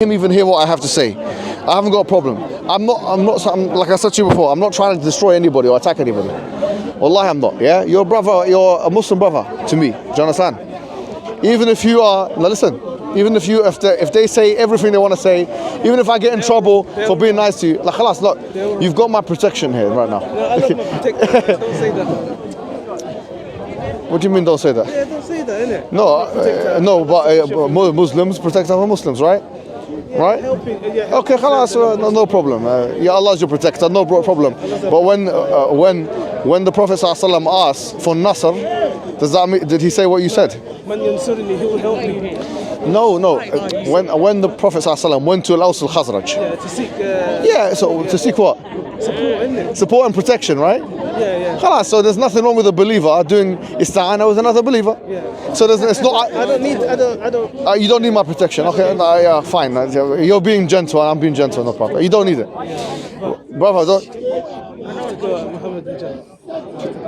him even hear what I have to say. I haven't got a problem. I'm like I said to you before, I'm not trying to destroy anybody or attack anybody. Wallahi, I'm not. Yeah, you're a brother, you're a Muslim brother to me. Do you understand? Even if you are, now listen, even if they say everything they want to say, even if I get in trouble for being nice to you, like khalas, look, you've got my protection here right now. No, I love my protection. Don't say that. What do you mean don't say that? Yeah, don't say that, innit? No, but Muslims protect other Muslims, right? Right? Okay, khalas, no problem. Ya Allah is your protector, no problem. But when the Prophet ﷺ asked for Nasr, does that mean, did he say what you said? Man yansurni, he will help me. No. When the Prophet ﷺ went to Al-Aws al-Khazraj. Yeah, to seek. So to seek what? Support, innit? Support and protection, right? Yeah. Khalas, so there's nothing wrong with a believer doing ista'ana with another believer. Yeah. So it's not. I don't. You don't need my protection. Okay, yeah, fine. You're being gentle, and I'm being gentle. No problem. You don't need it, brother. I have to go at Muhammad Hijab.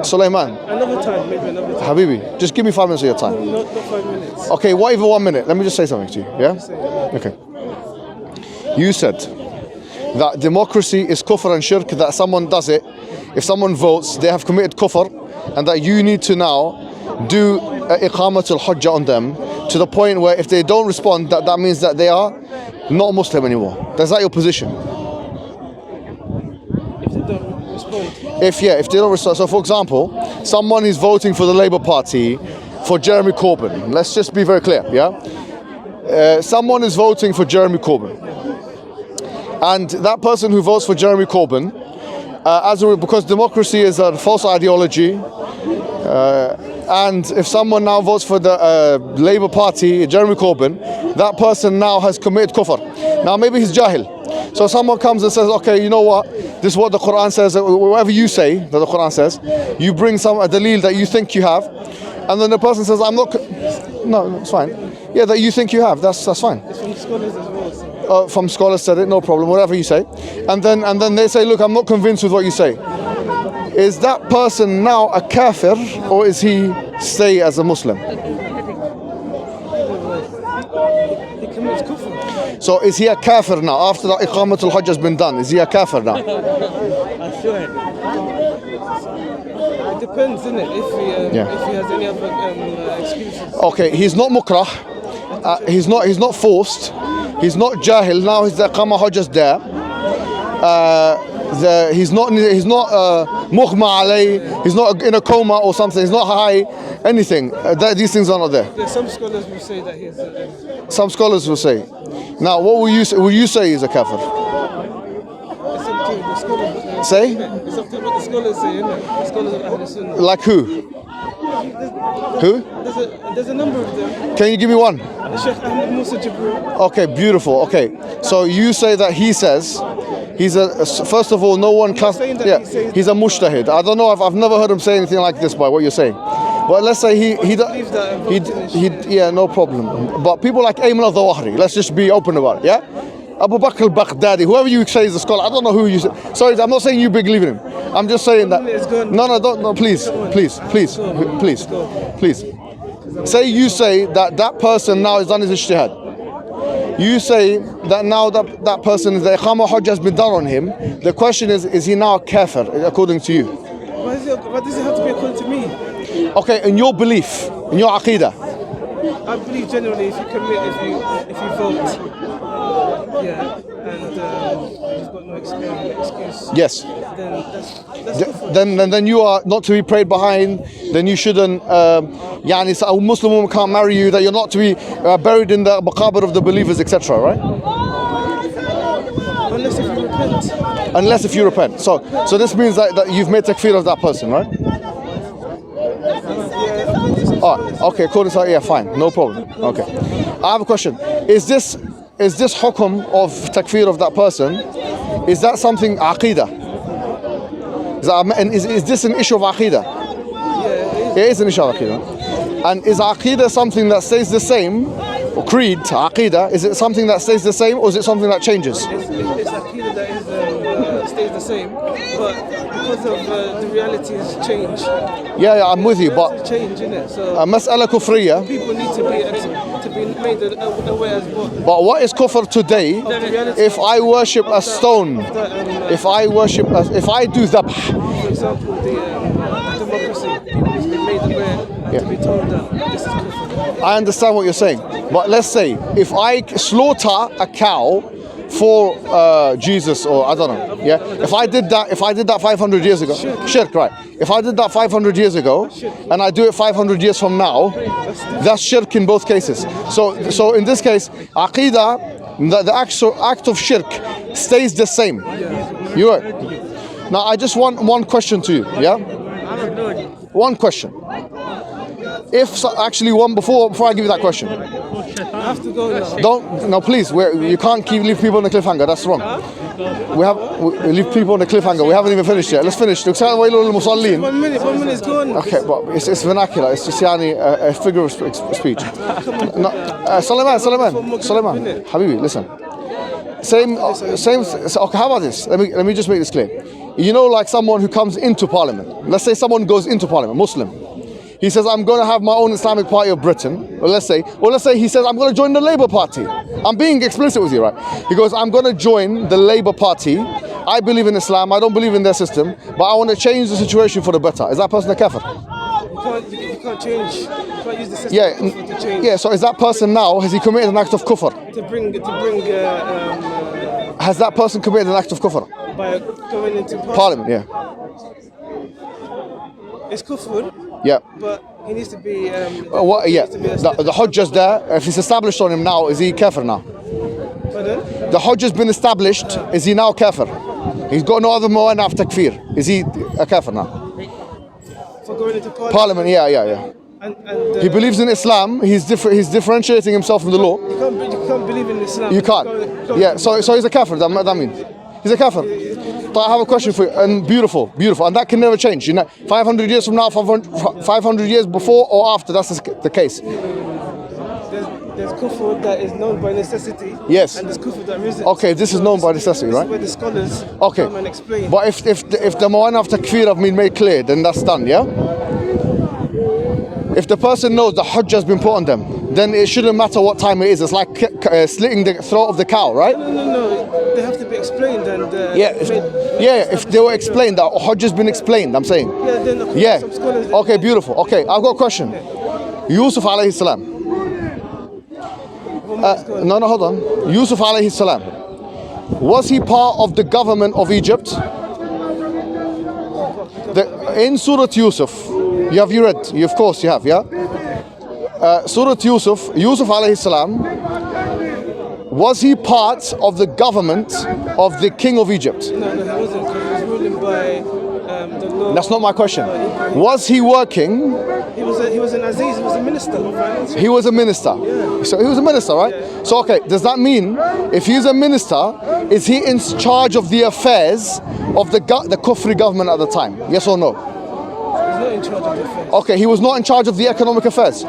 Suliman. Another time, maybe another time. Habibi, just give me 5 minutes of your time. Not 5 minutes. Okay, what even 1 minute? Let me just say something to you. Yeah. Okay. You said that democracy is kufr and shirk. That someone does it, if someone votes, they have committed kufr, and that you need to now do iqamat al-hujjah on them to the point where if they don't respond, that means that they are not Muslim anymore. Is that your position? If they don't respond. If they don't respond. So for example, someone is voting for the Labour Party for Jeremy Corbyn. Let's just be very clear, yeah? Someone is voting for Jeremy Corbyn. And that person who votes for Jeremy Corbyn, because democracy is a false ideology, and if someone now votes for the Labour Party, Jeremy Corbyn, that person now has committed kufr. Now maybe he's jahil. So someone comes and says, okay, you know what? This is what the Quran says. Whatever you say that the Quran says, you bring a dalil that you think you have, and then the person says, I'm not. No, it's fine. Yeah, that you think you have. That's fine. It's from scholars as well. So. From scholars said it, no problem, whatever you say. And then they say, look, I'm not convinced with what you say. Is that person now a kafir, or is he stay as a Muslim? He commits kufr. So is he a kafir now? After the iqamat al-hajj has been done, is he a kafir now? I feel it. It depends, innit? If he has any other excuses. Okay, he's not mukrah. He's not forced. He's not jahil. Now his iqamah hajj is there. He's not mughma alay. He's not in a coma or something. He's not high. Anything. These things are not there. Yeah, some scholars will say that he's. Some scholars will say. Now, what will you say? Will you say he's a kafir? It's up to the scholars. Say? It's up to what the scholars say, innit? The scholars of Ahlul Sunnah. Like who? Who? There's a number of them. Can you give me one? Sheikh Ahmed Musa Jibril. Okay, beautiful. Okay, so you say that he says he's first of all, no one he's a mujtahid. I don't know. I've never heard him say anything like this by what you're saying. But let's say he no problem. But people like Ayman al-Zawahiri, let's just be open about it. Yeah. Abu Bakr al-Baghdadi, whoever you say is a scholar, I don't know who you say. Sorry, I'm not saying you believe in him. I'm just saying that. No, please. Say you say that person now has done his ijtihad. You say that now that person, the iqamah hajj has been done on him. The question is he now a kafir according to you? Why does it have to be according to me? Okay, in your belief, in your aqidah. I believe generally if you vote, and you've got no excuse. Yes. Then Then you are not to be prayed behind. Then you shouldn't. A Muslim woman can't marry you. That you're not to be buried in the maqabir of the believers, etc. Right? Unless if you repent. So this means that you've made takfir of that person, right? Okay, according to yeah, fine, no problem. Okay, I have a question. Is this hukum of takfir of that person? Is that something aqidah? Is this an issue of aqidah? Yeah, it is an issue of aqidah. And is aqidah something that stays the same? Or creed, aqidah, is it something that stays the same, or is it something that changes? It's aqidah that stays the same, but because of the realities change. Yeah, I'm with you, but change, innit? So mas'ala kufriya. People need to be made aware as well. But what is kufr today? If I worship a stone, if I do dhabh. For example, the democracy, people have been made aware and to be told that this is kufr. I understand what you're saying, but let's say if I slaughter a cow for Jesus, or I don't know, yeah. If I did that 500 years ago, shirk, right? If I did that 500 years ago, and I do it 500 years from now, that's shirk in both cases. So in this case, aqidah, the actual act of shirk stays the same. You right? Now I just want one question to you, yeah? One question. Actually one before I give you that question. I have to go now. No, please. You can't leave people on the cliffhanger. That's wrong. We leave people on the cliffhanger. We haven't even finished yet. Let's finish. 1 minute is gone. Okay, but it's vernacular. It's just a figure of speech. No, Suliman, Habibi, listen. Same. Okay, how about this? Let me just make this clear. You know, like someone who comes into parliament. Let's say someone goes into parliament, Muslim. He says, I'm going to have my own Islamic Party of Britain. Or let's say he says, I'm going to join the Labour Party. I'm being explicit with you, right? He goes, I'm going to join the Labour Party. I believe in Islam. I don't believe in their system, but I want to change the situation for the better. Is that person a kafir? You can't change. You can't use the system to change. Yeah, so is that person now, has he committed an act of kufr? Has that person committed an act of kufr? By going into Parliament, yeah. It's kufr. Yeah. But he needs to be... The hujjah's there. If it's established on him now, is he kafir now? Pardon? The hujjah's been established. Is he now kafir? He's got no other mu'anna of takfir. Is he a kafir now? For going into Parliament, yeah. And he believes in Islam. He's differentiating himself from the law. You can't believe in Islam. You can't. Yeah, so he's a kafir. That means he's a kafir. But I have a question for you, and beautiful, and that can never change. 500 years from now, 500 years before or after, that's the case. There's kufr that is known by necessity. Yes. And there's kufr that isn't. Okay, this is known by necessity, right? This is where the scholars come and explain. But if the mu'anna of takfir have been made clear, then that's done, yeah? If the person knows the hujjah has been put on them, then it shouldn't matter what time it is. It's like slitting the throat of the cow, right? No. They have to be explained and... if they were explained, the hujjah's been explained, I'm saying. Yeah, then some scholars... Okay, beautiful. Okay, I've got a question. Yusuf alayhi salam. No, hold on. Yusuf alayhi salam. Was he part of the government of Egypt? In Surah Yusuf, you read? Of course you have, yeah? Surah Yusuf alayhi salam, was he part of the government of the king of Egypt? No, he wasn't. He was ruling by the law. That's not my question. Was he working? He was an aziz, he was a minister of finance. He was a minister. Yeah. So he was a minister, right? Yeah. So okay, does that mean if he's a minister, is he in charge of the affairs of the Kufri government at the time? Yes or no? He's not in charge of the affairs. Okay, he was not in charge of the economic affairs.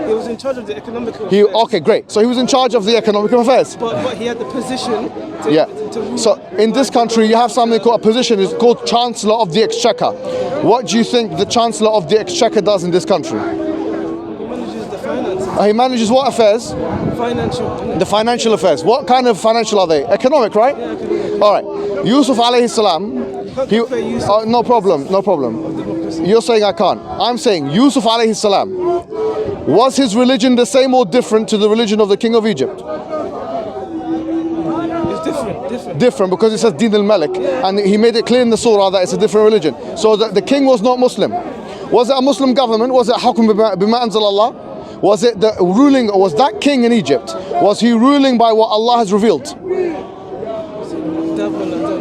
He was in charge of the economic affairs. Okay, great. So he was in charge of the economic affairs. But he had the position to rule. So in this country, you have something called a position is called Chancellor of the Exchequer. What do you think the Chancellor of the Exchequer does in this country? He manages the finances. He manages what affairs? Financial. The financial affairs. What kind of financial are they? Economic, right? Yeah, economic. All right. Yusuf alayhi salam. No problem. You're saying I can't. I'm saying Yusuf alayhi salam. Was his religion the same or different to the religion of the king of Egypt? It's different. Different because it says Din al-Malik, and he made it clear in the surah that it's a different religion. So the king was not Muslim. Was it a Muslim government? Was it Hukm bima anzal Allah? Was it the ruling? Was that king in Egypt? Was he ruling by what Allah has revealed?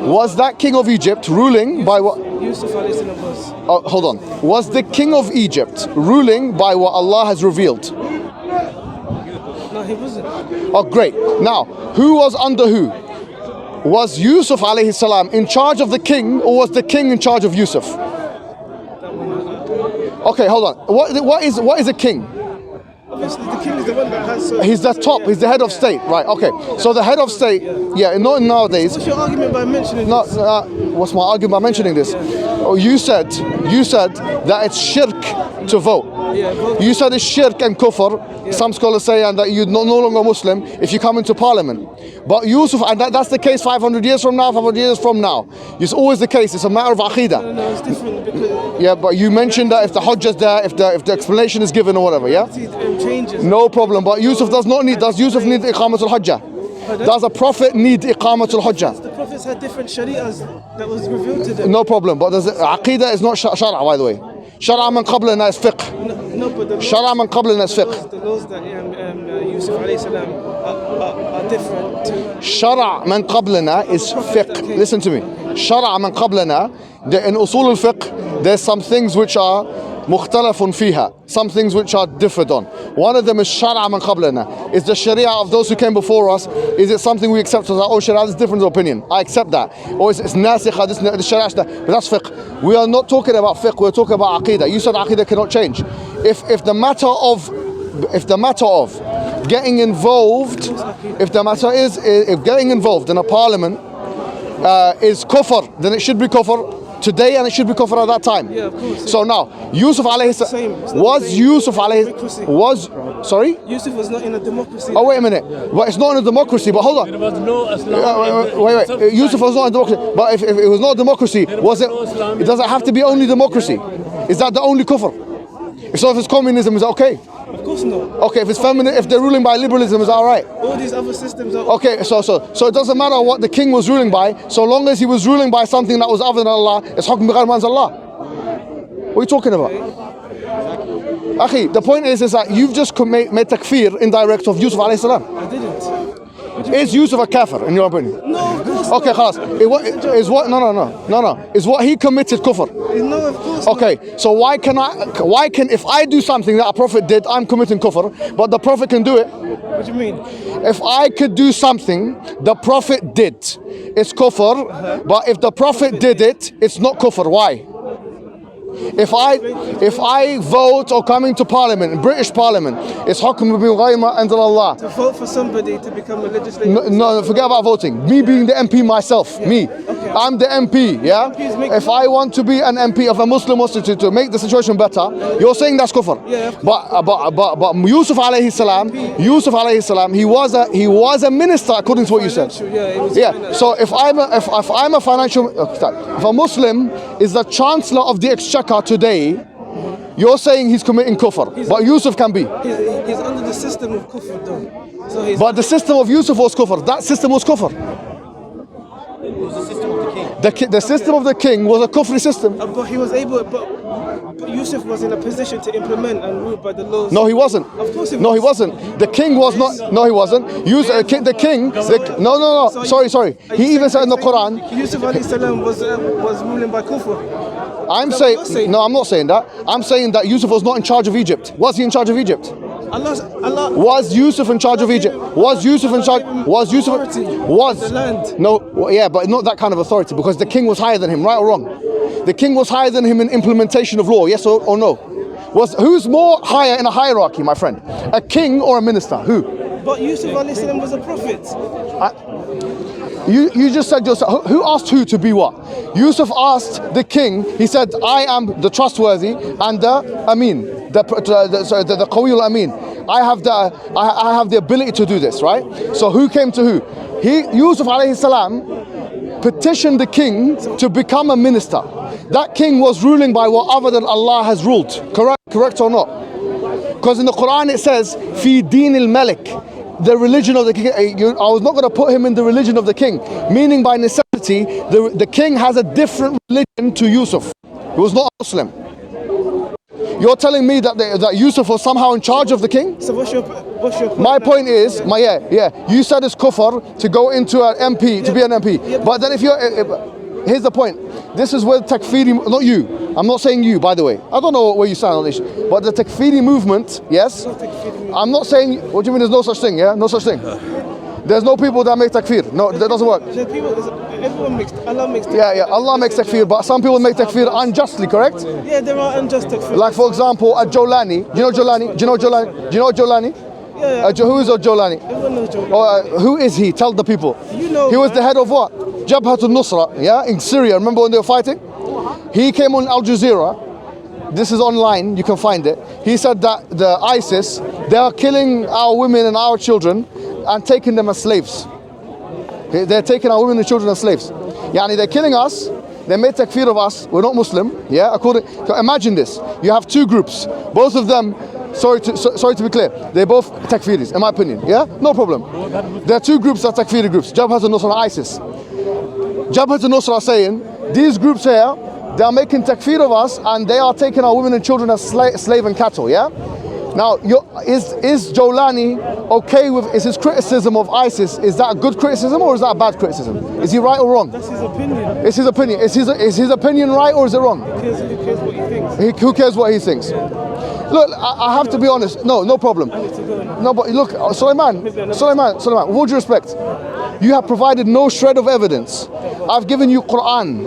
Was that king of Egypt ruling by what? Yusuf alayhi salam was. Oh, hold on. Was the king of Egypt ruling by what Allah has revealed? No, he wasn't. Oh, great. Now, who was under who? Was Yusuf alayhi salam in charge of the king, or was the king in charge of Yusuf? Okay, hold on. What is a king? Obviously, the king is the one that has... He's the top. He's the head of state, right? Okay. So the head of state, not nowadays. What's your argument by mentioning this? What's my argument by mentioning this? Oh, you said that it's shirk to vote. Yeah, You said it's shirk and kufr. Some scholars say and that you're no longer Muslim if you come into parliament. But Yusuf, and that's the case 500 years from now, 500 years from now. It's always the case. It's a matter of aqidah. No, it's different because Yeah, but you mentioned that if the hujjah's there, if the explanation is given or whatever, yeah? it changes. No problem. But Yusuf does Yusuf need iqamatul hujjah? Does a prophet need iqamatul hujjah? The prophets had different shari'ahs that was revealed to them. No problem. But aqidah is not shara, by the way. Shara man qablana is fiqh. No, but the Shara man qablana is fiqh. the laws that Yusuf alayhi salam are different to. Shara man qablana is fiqh. Listen to me. Shara man qablana, in usul al-fiqh, there's some things which are mukhtalafun fiha, some things which are differed on. One of them is shara man qablana. Is the sharia of those who came before us, is it something we accept as our own sharia? This is different opinion. I accept that. Or it's nasikha, this sharia, but that's fiqh. We are not talking about fiqh, we're talking about aqidah. You said aqidah cannot change. If the matter of getting involved, if getting involved in a parliament is kufr, then it should be kufr today and it should be kufr at that time. Yeah, of course. So now, Yusuf alayhi sorry? Yusuf was not in a democracy. Oh, wait a minute. Well, it's not in a democracy, but hold on. There was no Islam. Wait. Yusuf was not in a democracy. But if it was not a democracy, it doesn't have to be only democracy. Is that the only kufr? So if it's communism, is that okay? Of course not. Okay, if they're ruling by liberalism, is that alright? All these other systems are. Okay, so it doesn't matter what the king was ruling by, so long as he was ruling by something that was other than Allah, it's hukm bighayr ma anzal Allah. What are you talking about? Akhi, the point is that you've just made takfir indirect of Yusuf alayhi salam. I didn't. Is Yusuf a kafir in your opinion? No, of course Okay, not. khalas. Is what he committed kufr? No, of course Okay, so why can if I do something that a prophet did, I'm committing kufr, but the prophet can do it? not. What do you mean? If I could do something the prophet did, it's kufr, but if the prophet did it, it's not kufr. Why? If I vote or come into parliament, British parliament, it's hukm bighayr ma anzal Allah. To vote for somebody to become a legislator. No, forget about voting. Me being the MP myself, me. I'm the MP, yeah? If I want to be an MP of a Muslim to make the situation better, you're saying that's kufr. Yeah, of But Yusuf alayhi salam, he was a minister according to what you said. Yeah. So if I'm a financial, if a Muslim is the chancellor of the exchequer today, you're saying he's committing kufr, but Yusuf can be. He's under the system of kufr though. So he's But the system of Yusuf was kufr. That system was kufr. It was the system of the king. The system of the king was a kufri system. but he was able, but Yusuf was in a position to implement and rule by the laws. No, he wasn't. Of course he was. No, he wasn't. The king was not. No, he wasn't. No. Sorry. He even said in the Quran. Yusuf alayhi salam was ruling by kufr. I'm Is that what you're saying. No, I'm not saying that. I'm saying that Yusuf was not in charge of Egypt. Was he in charge of Egypt? Allah. Was Yusuf in charge of Egypt? Was Yusuf in charge? Was Yusuf? Authority Was of the land. no? Yeah, but not that kind of authority because the king was higher than him, right or wrong? The king was higher than him in implementation of law. Yes or no? Who's more higher in a hierarchy, my friend? A king or a minister? Who? But Yusuf alayhi salam was a prophet. You just said yourself. Who asked who to be what? Yusuf asked the king. He said, "I am the trustworthy and the Amin, the Qawiyul Amin. I have the ability to do this, right?" So who came to who? Yusuf alayhi salam petitioned the king to become a minister. That king was ruling by what other than Allah has ruled. Correct or not? Because in the Quran it says, "Fi dinil malik." The religion of the king. I was not going to put him in the religion of the king, meaning by necessity, the king has a different religion to Yusuf. He was not a Muslim. You're telling me that Yusuf was somehow in charge of the king? So what's your point? My point is, you said it's kufr to go into an MP, to be an MP. But then here's the point. This is where takfiri, not you. I'm not saying you, by the way. I don't know where you stand on this. But the takfiri movement, yes? I'm not saying, what do you mean there's no such thing, yeah? No such thing. There's no people that make takfir. No, that doesn't work. Everyone makes, Allah makes takfir. Yeah, Allah makes takfir, but some people make takfir unjustly, correct? Yeah, there are unjust takfir. Like for example, Jolani. Do you know Jolani? Do you know Jolani? Yeah. Who is Jolani? Everyone knows Jolani. Who is he? Tell the people. You know, He was the head of what? Jabhat al-Nusra, yeah, in Syria. Remember when they were fighting? He came on Al Jazeera this is online, you can find it. He said that the ISIS, they are killing our women and our children and taking them as slaves. They're taking our women and children as slaves. Yani they're killing us, they made takfir of us, we're not Muslim. Yeah, so imagine this. You have two groups, both of them, sorry to be clear, they're both takfiris, in my opinion. Yeah, no problem. There are two groups that are takfiri groups, Jabhat al-Nusra and ISIS. Jabhat al-Nusra are saying, these groups here, they are making takfir of us and they are taking our women and children as slave and cattle, yeah? Now, is Jolani okay with, is his criticism of ISIS, is that a good criticism or is that a bad criticism? Is he right or wrong? That's his opinion. It's his opinion. Is his opinion right or is it wrong? Who cares what he thinks? Who cares what he thinks? Look, I have to be honest. No problem. No, but look, Suliman, with all due respect, you have provided no shred of evidence. I've given you Quran.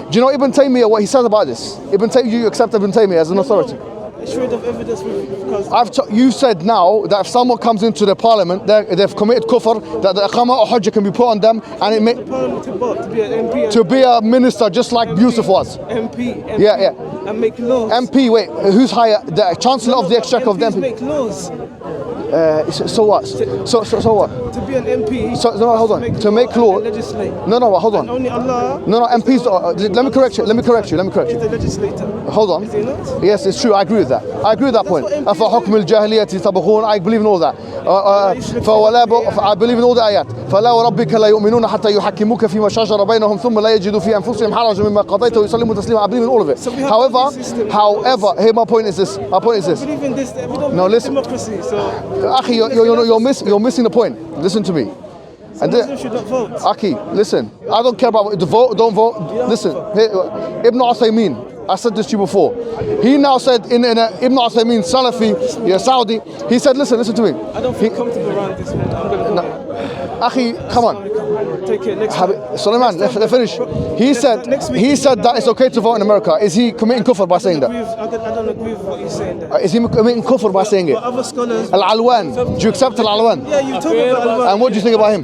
Do you know Ibn Taymiyyah, what he says about this? You accept Ibn Taymiyyah as an authority? A shred of evidence because you said now that if someone comes into the parliament, they've committed kufr, that the iqamah or hujjah can be put on them, and it may to be a minister, just like Yusuf was. MP. Yeah. And make laws. MP, wait, who's higher? The Chancellor of the Exchequer of the MP. Make laws. So what? So what? To be an MP. No, hold on. To make law. Legislate. No, hold on. And only Allah. No, MPs. Let me correct you. He's the legislator. Hold on. Is he not? Yes, it's true. I agree with that. I agree with that point. فحكم الجاهلية تبغون. I believe in all that. I believe in all the ayat. فلا وربك لا يؤمنون حتى يحكموك فيما شجر بينهم ثم لا يجدوا في أنفسهم حرجا مما قضيت ويسلموا تسليما. I believe in all of it. However, here my point is this. We believe in this. We don't No, listen. democracy. So. Akhi, you're missing the point. Listen to me. And Muslims should not vote. Akhi, listen. I don't care about the vote. Don't vote. Listen. Ibn Uthaymeen. I said this to you before. He now said in Ibn Uthaymeen, Salafi, Saudi. He said, listen to me. I don't feel comfortable around this one. I'm going to go. Akhi, come on. Take it next time. Suliman, let's finish. He said that it's okay to vote in America. Is he committing kufr by saying that? I don't agree with what he's saying there. Is he committing kufr by saying it? But other scholars. Al-Alwan. Do you accept Al-Alwan? Yeah, you talk about Al-Alwan. And what do you think about him?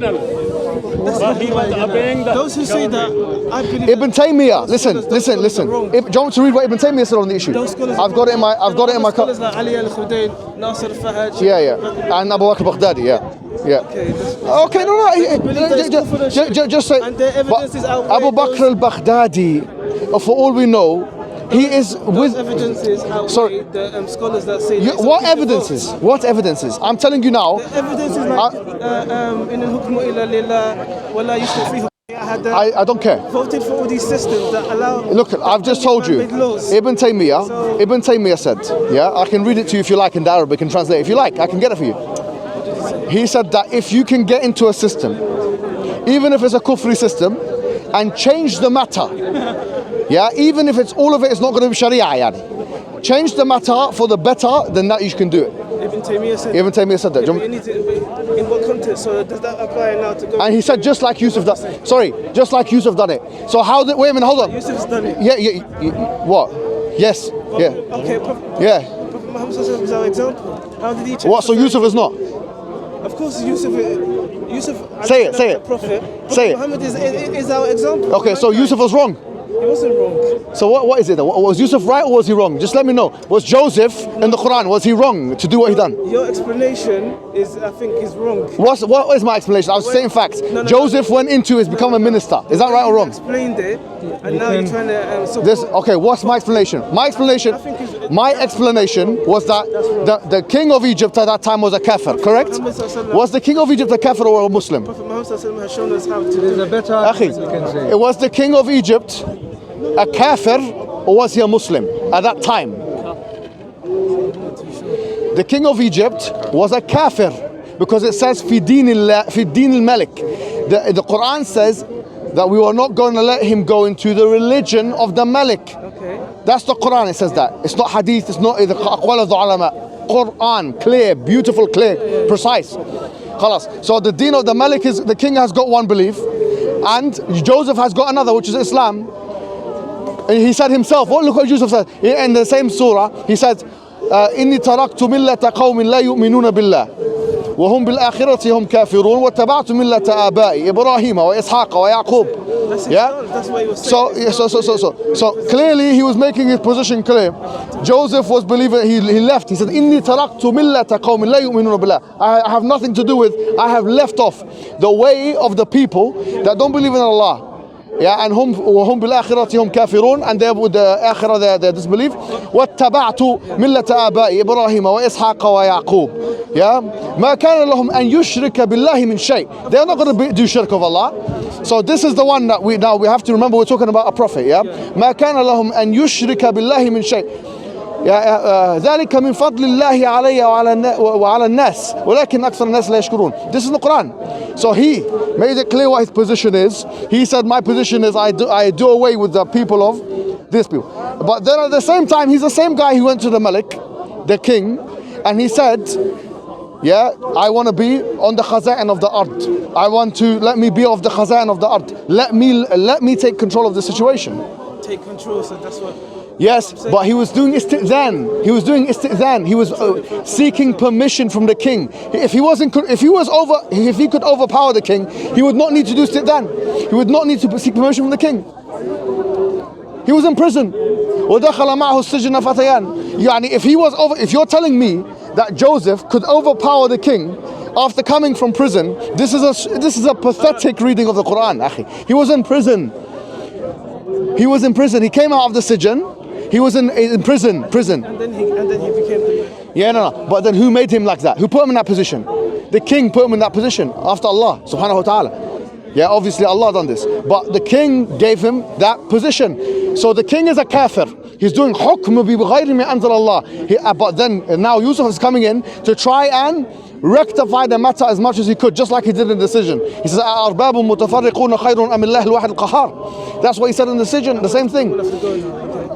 Those who say that, I believe. Ibn Taymiyyah, listen. Do you want me to read what Ibn Taymiyyah said on the issue? I've got it in my Scholars like Ali al-Khudayn, Nasir al-Fahaj. Yeah. And Abu Bakr Baghdadi, yeah. Okay, no. Just say. And their evidence is outweighed. Abu Bakr al-Baghdadi, for all we know, he is with. Evidences outweigh Sorry. the scholars that say. What evidences? What evidences? I'm telling you now. The evidence is like in al-hukmu illa lillah wa la yushrik fihi. I don't care. Voted for all these systems that allow. Look, I've just told you. Ibn Taymiyyah said, yeah, I can read it to you if you like in the Arabic and translate. If you like, I can get it for you. He said that if you can get into a system, even if it's a kufri system, and change the matter, yeah, even if all of it is not going to be Sharia, yani, change the matter for the better, then that you can do it. Ibn Taymiyyah said that. In what context? So does that apply now to go? And he said just like Yusuf done. Sorry, just like Yusuf done it. So wait a minute, hold on. Yusuf's done it. Yeah. What? Yes. Yeah. Okay. Prophet Muhammad is our example. How did he change? What? So Yusuf is not? Of course, Yusuf. Say it. Prophet. Say it. Muhammad is our example. Okay, so Yusuf was wrong. He wasn't wrong. So what is it then? Was Yusuf right or was he wrong? Just let me know. Was Joseph in the Quran, was he wrong to do what he done? Your explanation is, I think, is wrong. What is my explanation? I was saying facts. Joseph went into his become a minister. Is that right or wrong? You explained it, and now you're trying to okay, what's my explanation? My explanation was that the king of Egypt at that time was a kafir, correct? Was the king of Egypt a kafir or a Muslim? Prophet Muhammad has shown us how to do it. It was the king of Egypt a kafir or was he a Muslim at that time? The king of Egypt was a kafir because it says fi din al-malik. The Quran says that we are not going to let him go into the religion of the Malik. Okay. That's the Quran, it says that. It's not hadith, it's not the aqwal of the ulama. Quran, clear, beautiful, clear, precise. Khalas. So the deen of the Malik is, the king has got one belief and Joseph has got another, which is Islam. And he said himself, look what Joseph said in the same surah, he said, إِنِّي تَرَكْتُ مِلَّةَ قَوْمٍ لَا يُؤْمِنُونَ بِاللَّهِ وهم بالآخرة هم كافرون واتبعت ملة آبائي إبراهيم وإسحاق ويعقوب. Yeah. That's what he was saying. So clearly he was making his position clear. Joseph was believing. He left. He said, "Inni taraktu millata qawmin la yu'minuna billah." I have nothing to do with. I have left off the way of the people that don't believe in Allah. Yeah, and hum bil akhirati hum kafirun, and they with the akhirah they disbelieve. واتبعت ملة آبائي إبراهيم وإسحاق ويعقوب. Yeah, ما كان لهم أن يشرك بالله من شيء. They are not going to do shirk of Allah. So this is the one that we have to remember. We're talking about a prophet. Yeah, ما كان لهم أن يشرك بالله من شيء. ذلك من فضل الله علي وعلى الناس ولكن أكثر الناس لا يشكرون. This is the Quran. So he made it clear what his position is. He said, my position is I do away with the people of these people. But then at the same time, he's the same guy who went to the Malik, the king, and he said, yeah, I want to be on the khaza'in of the ard. I want to let me be of the khaza'in of the ard. Let me take control of the situation. Take control, so that's what. Yes, but he was doing isti'zan. He was seeking permission from the king. If he could overpower the king, he would not need to do isti'zan. He would not need to seek permission from the king. He was in prison. وَدَخَلَ مَعَهُ السِّجْنَ فَتَيَانِ. يعني if you're telling me that Joseph could overpower the king after coming from prison, this is a pathetic reading of the Quran, akhi. He was in prison. He was in prison. He came out of the sijn. He was in prison. And then he became the. Yeah, no. But then who made him like that? Who put him in that position? The king put him in that position after Allah subhanahu wa ta'ala. Yeah, obviously Allah done this. But the king gave him that position. So the king is a kafir. He's doing hukm bi ghayri ma anzal Allah. But then now Yusuf is coming in to try and rectify the matter as much as he could, just like he did in the decision. He says, أَأَرْبَابٌ مُتَفَرِّقُونَ خَيْرٌ أَمِ اللَّهِ الْوَاحِدِ الْقَهَّارِ. That's what he said in the decision, the same thing.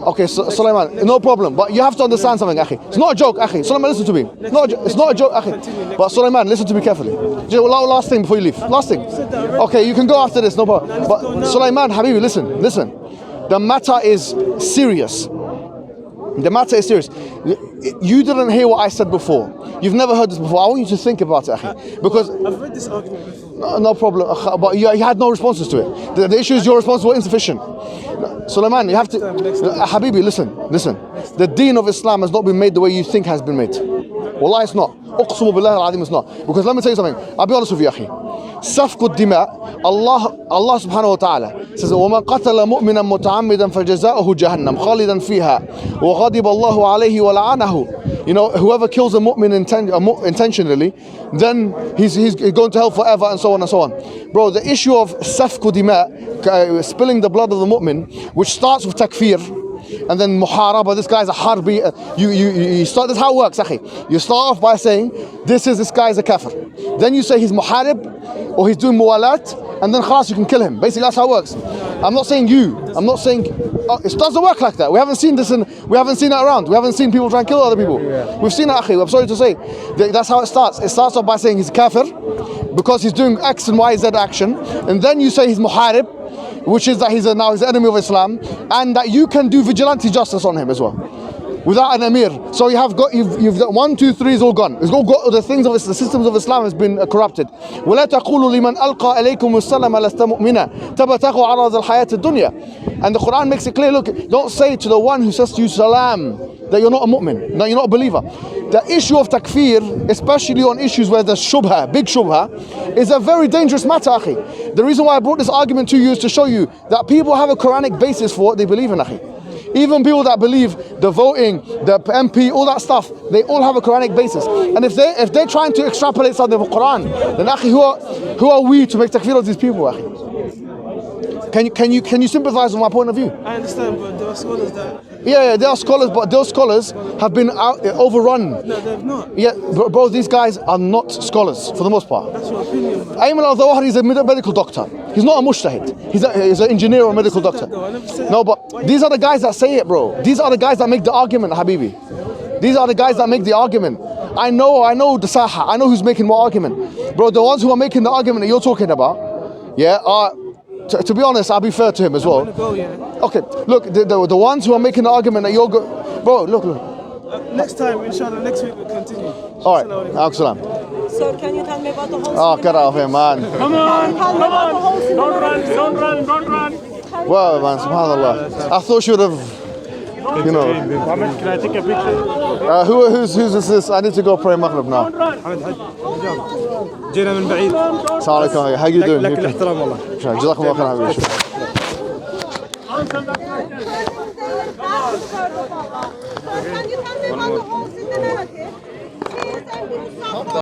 Okay, Suliman, no problem. But you have to understand something, akhi. It's not a joke, akhi. Suliman, listen to me. It's not a joke, akhi. But Suliman, listen to me carefully. Last thing before you leave. Last thing. Okay, you can go after this, no problem. But Suliman, Habibi, listen. The matter is serious. The matter is serious. You didn't hear what I said before. You've never heard this before. I want you to think about it, akhi. Because I've read this argument before. No problem. But you had no responses to it. The issue is your responses were insufficient. Suleiman, you have to. Habibi, listen. The deen of Islam has not been made the way you think has been made. Wallah, it's not. Uqsumu billah al-azim, it's not. Because let me tell you something. I'll be honest with you, akhi. Safku dima, Allah subhanahu wa ta'ala says, وَمَنْ قَتَلَ مُؤْمِنًا مُتَعَمِّدًا فَجَزَاؤُهُ جَهَنَّمْ خَالِدًا فِيهَا وَغَضِبَ اللَّهُ عَلَيْهِ وَلَعَنَهُ. You know, whoever kills a mu'min intentionally, then he's going to hell forever, and so on and so on. Bro, the issue of safku dima, spilling the blood of the mu'min, which starts with takfir, and then muharaba, this guy's a harbi. You start, that's how it works, akhi. You start off by saying, this guy's a kafir. Then you say he's muharib, or he's doing muwalat, and then khalas, you can kill him. Basically, that's how it works. I'm not saying you. I'm not saying, it doesn't work like that. We haven't seen this, we haven't seen that around. We haven't seen people try and kill other people. We've seen it, akhi. I'm sorry to say. That's how it starts. It starts off by saying he's kafir, because he's doing X and Y, Z action. And then you say he's muharib, which is that now he's the enemy of Islam, and that you can do vigilante justice on him as well, without an emir. So you've got 1, 2, 3 is all gone. It's all got the things of the systems of Islam has been corrupted. وَلَا تَقُولُوا لِمَنْ أَلْقَى إِلَيْكُمُ السَّلَمَ لَسْتَ مُؤْمِنًا تَبَتَغُوا عَرَضَ الْحَيَاةِ الدُّنْيَا. And the Quran makes it clear, look, don't say to the one who says to you salam that you're not a mu'min, that you're not a believer. The issue of takfir, especially on issues where there's shubha, big shubha, is a very dangerous matter, akhi. The reason why I brought this argument to you is to show you that people have a Quranic basis for what they believe in, akhi. Even people that believe the voting, the MP, all that stuff, they all have a Quranic basis. And if they're trying to extrapolate something from the Quran, then akhi, who are we to make takfir of these people, akhi? Can you sympathize with my point of view? I understand, but there are scholars that. Yeah, there are scholars, but those scholars have been overrun. No, they've not. Yeah, bro, these guys are not scholars for the most part. That's your opinion, bro. Ayman al-Zawahiri is a medical doctor. He's not a mushtahid. He's an engineer or a medical doctor. No, but these are the guys that say it, bro. These are the guys that make the argument, Habibi. These are the guys that make the argument. I know the saha. I know who's making what argument. Bro, the ones who are making the argument that you're talking about, yeah, are... To be honest, I'll be fair to him as well. Okay, look, the ones who are making the argument that you're bro, look. Next time, inshallah, next week we'll continue. All right, Al-Salam. Sir, can you tell me about the whole Oh, get out of here, man. Come on, Tell me about the whole don't run, don't run, don't run. Wow, man, subhanallah. I thought you would have, you know. Mohammed, can I take a picture? Who's this? I need to go pray Maghrib now. جينا من بعيد. Assalamu alaikum. How you doing? لك الاحترام والله. جزاكم الله خير حبيبي. Can you tell me about the